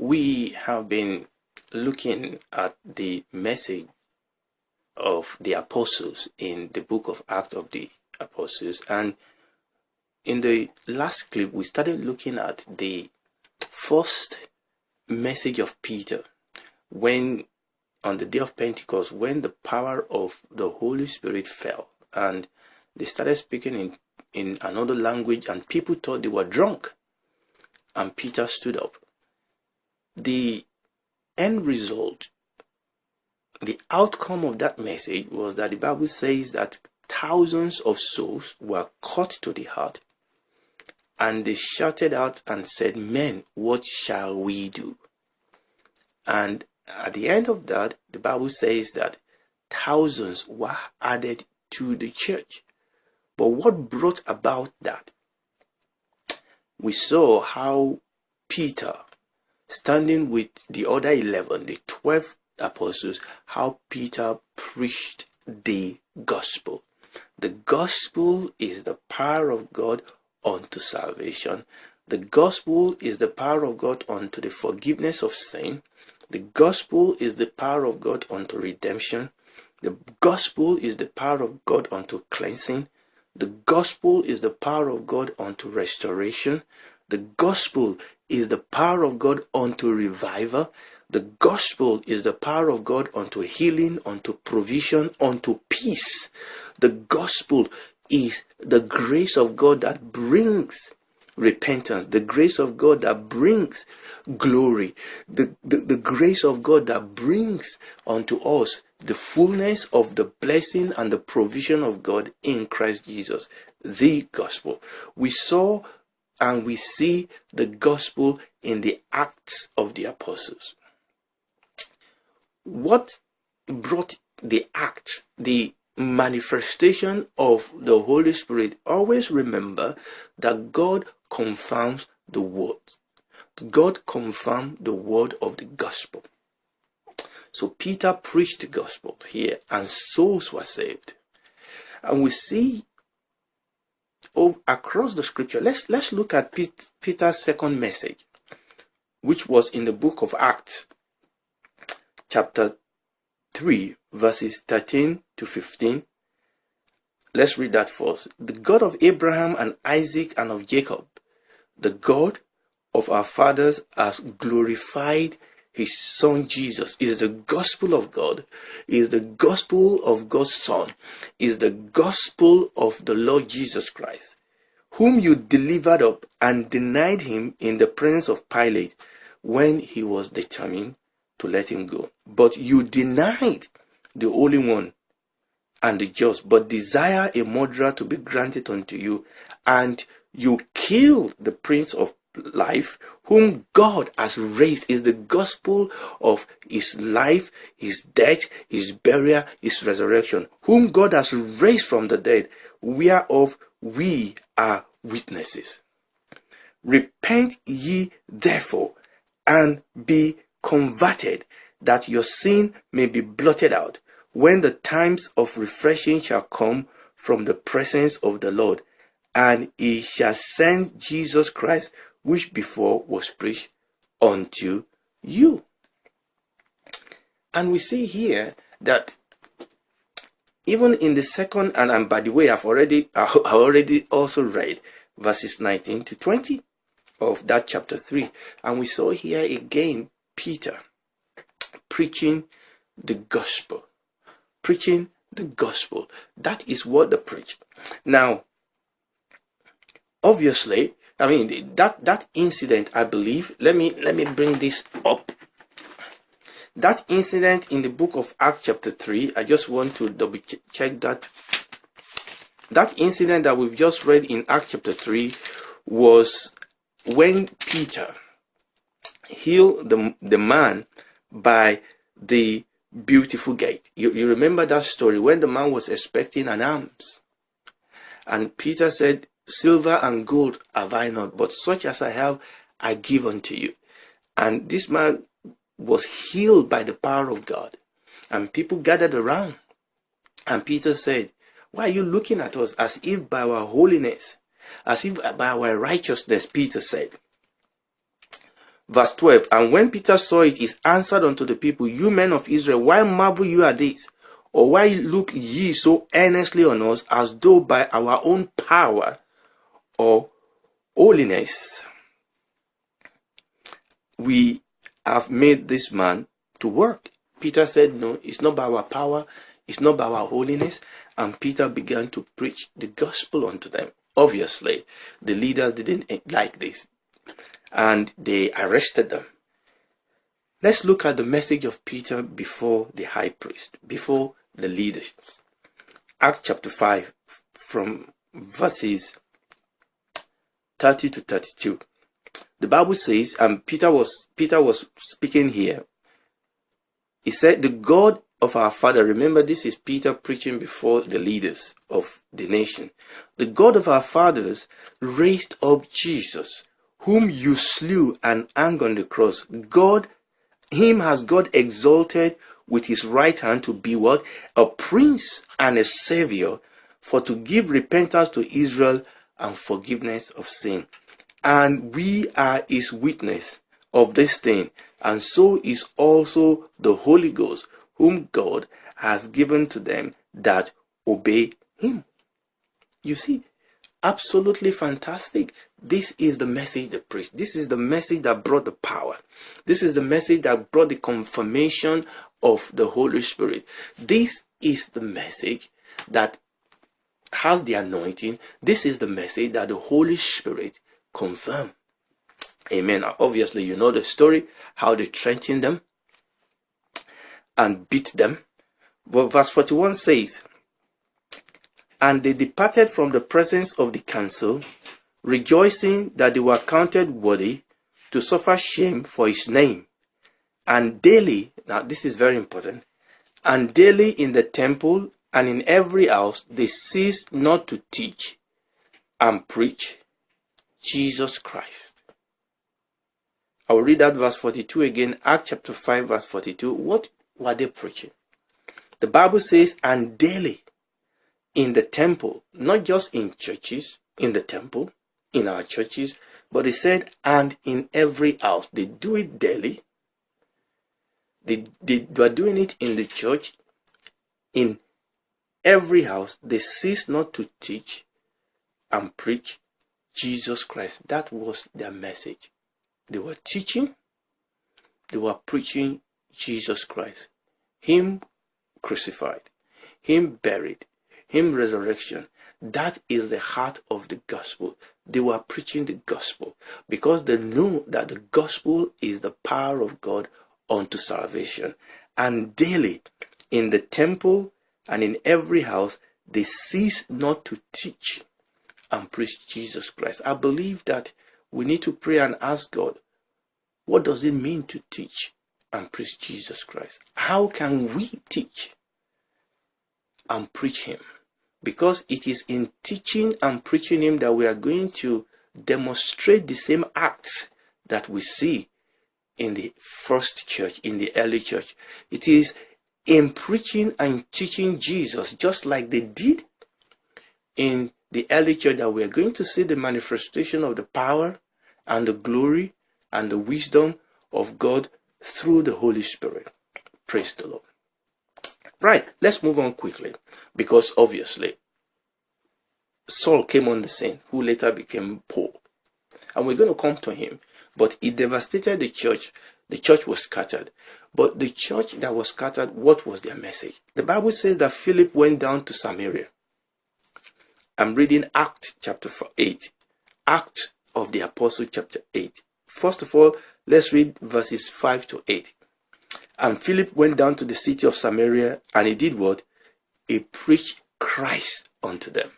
We have been looking at the message of the apostles in the book of Acts of the Apostles, and in the last clip we started looking at the first message of Peter when on the day of Pentecost, when the power of the Holy Spirit fell and they started speaking in another language and people thought they were drunk, and Peter stood up. The end result, the outcome of that message was that the Bible says that thousands of souls were cut to the heart, and they shouted out and said, "Men, what shall we do?" And at the end of that, the Bible says that thousands were added to the church. But what brought about that? We saw how Peter, standing with the other 11, the 12 apostles, how Peter preached the gospel. The gospel is the power of God unto salvation. The gospel is the power of God unto the forgiveness of sin. The gospel is the power of God unto redemption. The gospel is the power of God unto cleansing. The gospel is the power of God unto restoration. The gospel is the power of God unto revival. The gospel is the power of God unto healing, unto provision, unto peace. The gospel is the grace of God that brings repentance, the grace of God that brings glory, the grace of God that brings unto us the fullness of the blessing and the provision of God in Christ Jesus. The gospel. We saw and we see the gospel in the Acts of the Apostles. What brought the Acts, the manifestation of the Holy Spirit? Always remember that God confirms the word. God confirmed the word of the gospel. So Peter preached the gospel here and souls were saved. And we see across the scripture, let's look at Peter's second message, which was in the book of Acts, chapter 3, verses 13 to 15. Let's read that first. The God of Abraham and Isaac and of Jacob, the God of our fathers, has glorified his son Jesus. Is the gospel of God, is the gospel of God's Son, is the gospel of the Lord Jesus Christ, whom you delivered up and denied him in the presence of Pilate when he was determined to let him go. But you denied the Holy One and the just, but desire a murderer to be granted unto you, and you killed the Prince of Life, whom God has raised. Is the gospel of his life, his death, his burial, his resurrection, whom God has raised from the dead, whereof we are witnesses. Repent ye therefore and be converted, that your sin may be blotted out, when the times of refreshing shall come from the presence of the Lord, and he shall send Jesus Christ, which before was preached unto you. And we see here that even in the second, and by the way, I already also read verses 19 to 20 of that chapter 3, and we saw here again Peter preaching the gospel. Preaching the gospel. That is what they preach. Now, obviously, I mean that incident, I believe, let me bring this up. That incident in the book of Acts chapter 3, I just want to double check that. That incident that we've just read in Acts chapter 3 was when Peter healed the man by the beautiful gate. You remember that story when the man was expecting an alms, and Peter said, "Silver and gold have I not, but such as I have I give unto you." And this man was healed by the power of God, and people gathered around, and Peter said, "Why are you looking at us as if by our holiness, as if by our righteousness?" Peter said, Verse 12, and when Peter saw it, he answered unto the people, you men of Israel, why marvel you at this? Or why look ye so earnestly on us, as though by our own power or holiness we have made this man to work? Peter said, no, it's not by our power, it's not by our holiness. And Peter began to preach the gospel unto them. Obviously, the leaders didn't like this, and they arrested them. Let's look at the message of Peter before the high priest, before the leaders. Acts chapter 5, from verses 30 to 32. The Bible says, and Peter was speaking here. He said, the God of our father, remember this is Peter preaching before the leaders of the nation. The God of our fathers raised up Jesus, whom you slew and hung on the cross. Him has God exalted with his right hand to be what? A prince and a savior, for to give repentance to Israel and forgiveness of sin. And we are his witness of this thing, and so is also the Holy Ghost, whom God has given to them that obey him. You see, absolutely fantastic. This is the message they preached. This is the message that brought the power. This is the message that brought the confirmation of the Holy Spirit. This is the message that has the anointing. This is the message that the Holy Spirit confirmed. Amen. Obviously, you know the story, how they threatened them and beat them. But verse 41 says, and they departed from the presence of the council, rejoicing that they were counted worthy to suffer shame for his name. And daily, now this is very important, and daily in the temple and in every house they ceased not to teach and preach Jesus Christ. I will read that verse 42 again, Acts chapter 5 verse 42. What were they preaching? The Bible says, and daily in the temple, not just in churches, in the temple, in our churches, but it said, and in every house. They do it daily. They were doing it in the church, in every house. They ceased not to teach and preach Jesus Christ. That was their message. They were teaching, they were preaching Jesus Christ. Him crucified, him buried, him resurrection. That is the heart of the gospel. They were preaching the gospel because they knew that the gospel is the power of God unto salvation. And daily in the temple and in every house, they cease not to teach and preach Jesus Christ. I believe that we need to pray and ask God, what does it mean to teach and preach Jesus Christ? How can we teach and preach him? Because it is in teaching and preaching him that we are going to demonstrate the same acts that we see in the first church, in the early church. It is in preaching and teaching Jesus, just like they did in the early church, that we are going to see the manifestation of the power and the glory and the wisdom of God through the Holy Spirit. Praise the Lord. Right, let's move on quickly, because obviously Saul came on the scene, who later became Paul. And we're going to come to him. But he devastated the church. The church was scattered. But the church that was scattered, what was their message? The Bible says that Philip went down to Samaria. I'm reading Acts chapter 8. Acts of the Apostle chapter 8. First of all, let's read verses 5 to 8. And Philip went down to the city of Samaria, and he did what? He preached Christ unto them.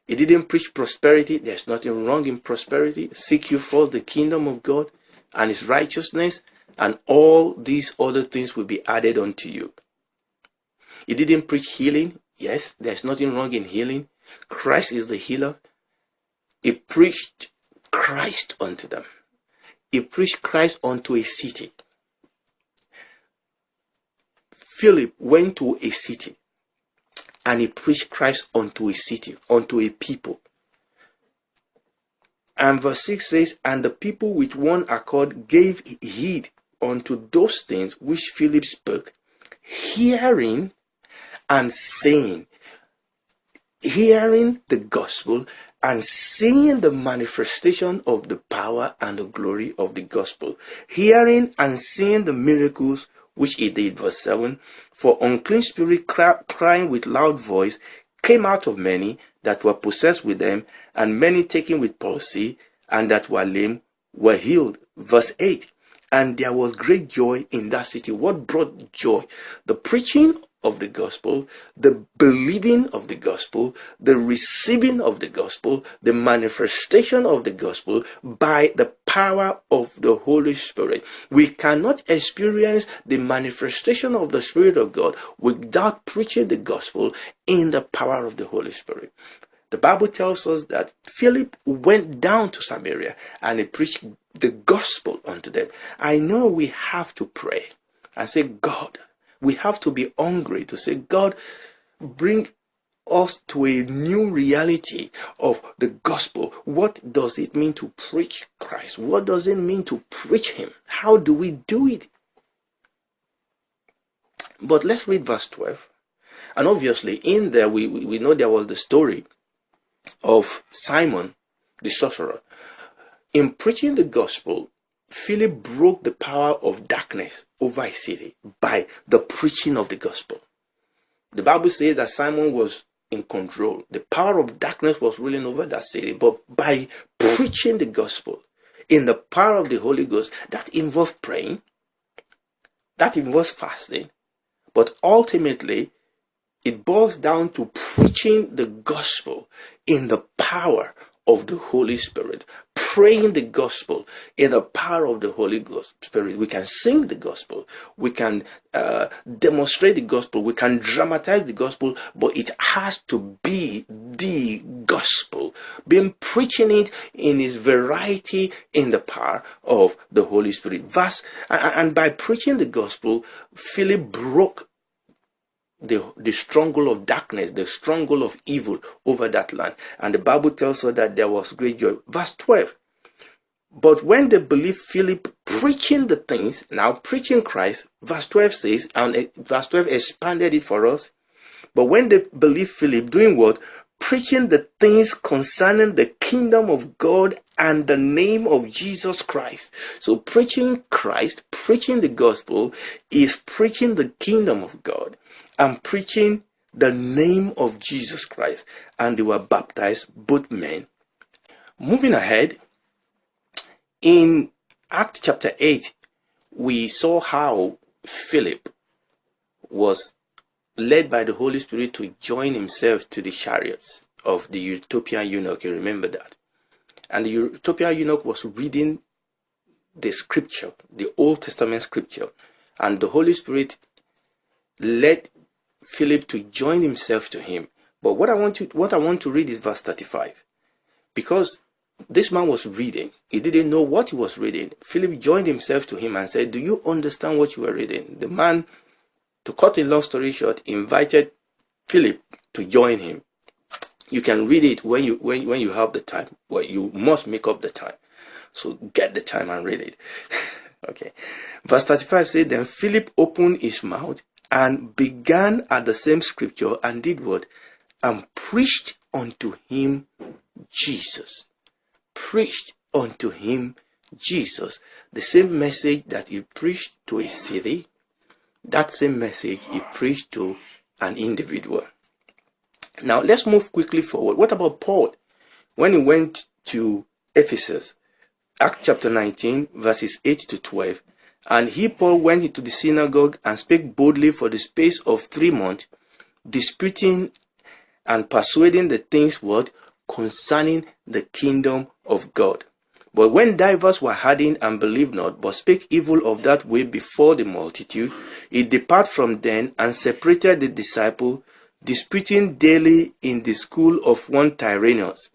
He didn't preach prosperity. There's nothing wrong in prosperity. Seek you first the kingdom of God and his righteousness, and all these other things will be added unto you. He didn't preach healing. Yes, there's nothing wrong in healing. Christ is the healer. He preached Christ unto them. He preached Christ unto a city. Philip went to a city and he preached Christ unto a city, unto a people. And verse 6 says, and the people with one accord gave heed unto those things which Philip spoke, hearing and saying. Hearing the gospel and seeing the manifestation of the power and the glory of the gospel. Hearing and seeing the miracles which he did. Verse 7, for unclean spirit crying with loud voice came out of many that were possessed with them, and many taken with palsy, and that were lame were healed. Verse 8, and there was great joy in that city. What brought joy? The preaching of the gospel, the believing of the gospel, the receiving of the gospel, the manifestation of the gospel by the power of the Holy Spirit. We cannot experience the manifestation of the Spirit of God without preaching the gospel in the power of the Holy Spirit. The Bible tells us that Philip went down to Samaria and he preached the gospel unto them. I know we have to pray and say, God, we have to be hungry to say, God, bring us to a new reality of the gospel. What does it mean to preach Christ? What does it mean to preach him? How do we do it? But let's read verse 12. And obviously in there we know there was the story of Simon the sorcerer. In preaching the gospel, Philip broke the power of darkness over a city by the preaching of the gospel. The Bible says that Simon was in control. The power of darkness was ruling over that city. But by preaching the gospel in the power of the Holy Ghost, that involves praying, that involves fasting. But ultimately, it boils down to preaching the gospel in the power of the Holy Spirit. Praying the gospel in the power of the Holy Ghost Spirit. We can sing the gospel, we can demonstrate the gospel, we can dramatize the gospel, but it has to be the gospel, being preaching it in its variety in the power of the Holy Spirit. And by preaching the gospel, Philip broke the stronghold of darkness, the stronghold of evil over that land. And the Bible tells us that there was great joy. Verse 12. But when they believed Philip preaching the things, now preaching Christ, verse 12 says, and verse 12 expanded it for us. But when they believed Philip doing what? Preaching the things concerning the kingdom of God and the name of Jesus Christ. So preaching Christ, preaching the gospel, is preaching the kingdom of God and preaching the name of Jesus Christ. And they were baptized, both men. Moving ahead, in Acts chapter 8, we saw how Philip was led by the Holy Spirit to join himself to the chariots of the Ethiopian eunuch. You remember that? And the Ethiopian eunuch was reading the scripture, the Old Testament scripture, and the Holy Spirit led Philip to join himself to him. But what I want to read is verse 35, because this man was reading. He didn't know what he was reading. Philip joined himself to him and said, do you understand what you are reading? The man, to cut a long story short, invited Philip to join him. You can read it when you have the time. Well, you must make up the time. So get the time and read it. Okay. Verse 35 says, then Philip opened his mouth and began at the same scripture and did what? And preached unto him Jesus. Preached unto him Jesus. The same message that he preached to a city, that same message he preached to an individual. Now let's move quickly forward. What about Paul? When he went to Ephesus, Acts chapter 19, verses 8 to 12. And he, Paul, went into the synagogue and spake boldly for the space of 3 months, disputing and persuading the things what? Concerning the kingdom of God. But when divers were hardened and believed not, but spake evil of that way before the multitude, he departed from them and separated the disciples, disputing daily in the school of one Tyrannus,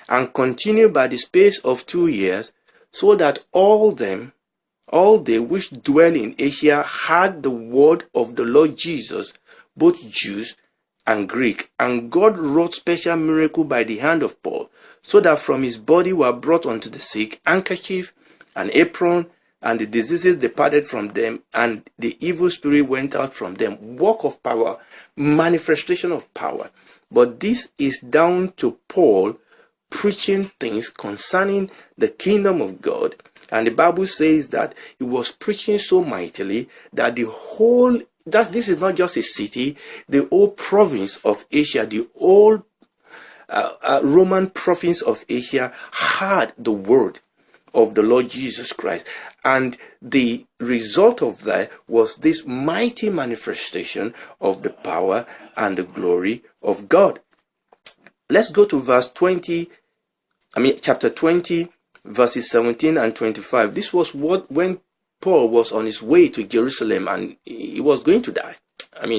and continued by the space of 2 years, so that all they which dwell in Asia heard the word of the Lord Jesus, both Jews and Greek. And God wrought special miracle by the hand of Paul, so that from his body were brought unto the sick handkerchief, an apron, and the diseases departed from them, and the evil spirit went out from them. Work of power, manifestation of power. But this is down to Paul preaching things concerning the kingdom of God. And the Bible says that he was preaching so mightily that this is not just a city, the whole province of Asia, the whole Roman province of Asia heard the word of the Lord Jesus Christ. And the result of that was this mighty manifestation of the power and the glory of God. Let's go to chapter 20, verses 17 and 25. This was when Paul was on his way to Jerusalem and he was going to die.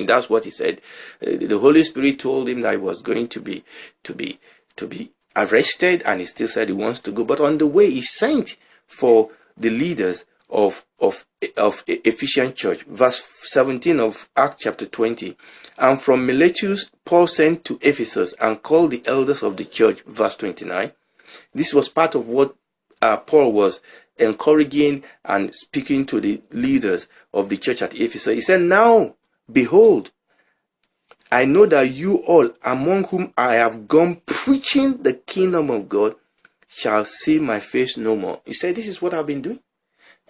That's what he said. The Holy Spirit told him that he was going to be arrested, and he still said he wants to go. But on the way, he sent for the leaders of Ephesian church. Verse 17 of Acts chapter 20. And from Miletus, Paul sent to Ephesus and called the elders of the church. Verse 29. This was part of what Paul was encouraging and speaking to the leaders of the church at Ephesus. He said, "Now, behold, I know that you all, among whom I have gone preaching the kingdom of God, shall see my face no more." He said, this is what I've been doing.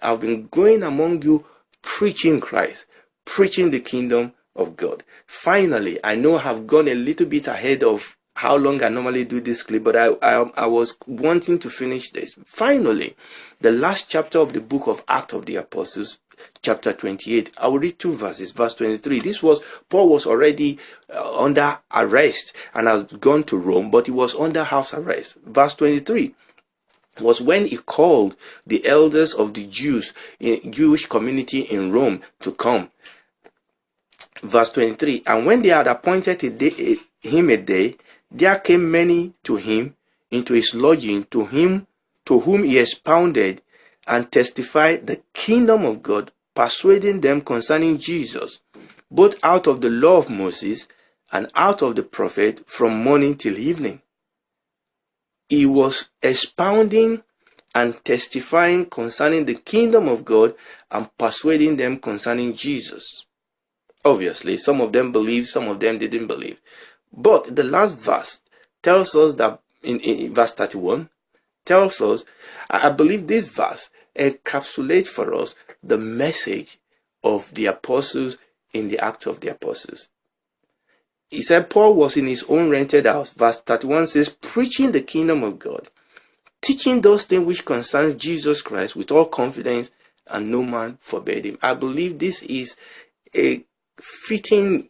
I've been going among you preaching Christ, preaching the kingdom of God. Finally, I know I've gone a little bit ahead of how long I normally do this clip, but I was wanting to finish this. Finally, the last chapter of the book of Acts of the Apostles, chapter 28. I will read 2 verses. Verse 23. Paul was already under arrest and has gone to Rome, but he was under house arrest. Verse 23 was when he called the elders of the Jewish community in Rome to come. Verse 23. And when they had appointed him a day, there came many to him into his lodging, to whom he expounded and testified the kingdom of God, persuading them concerning Jesus, both out of the law of Moses and out of the prophet, from morning till evening. He was expounding and testifying concerning the kingdom of God and persuading them concerning Jesus. Obviously, some of them believed, some of them didn't believe. But the last verse tells us that in verse 31, tells us, I believe this verse encapsulates for us the message of the apostles in the Acts of the Apostles. He said Paul was in his own rented house. Verse 31 says, preaching the kingdom of God, teaching those things which concerns Jesus Christ with all confidence, and no man forbade him. I believe this is a fitting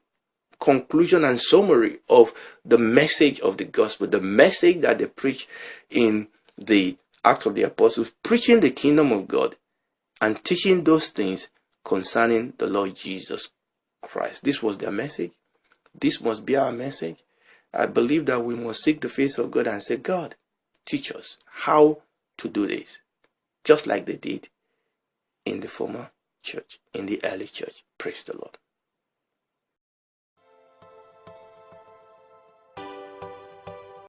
conclusion and summary of the message of the gospel, the message that they preach in the Acts of the Apostles, preaching the kingdom of God and teaching those things concerning the Lord Jesus Christ. This was their message. This must be our message. I believe that we must seek the face of God and say, God, teach us how to do this, just like they did in the former church, in the early church. Praise the Lord.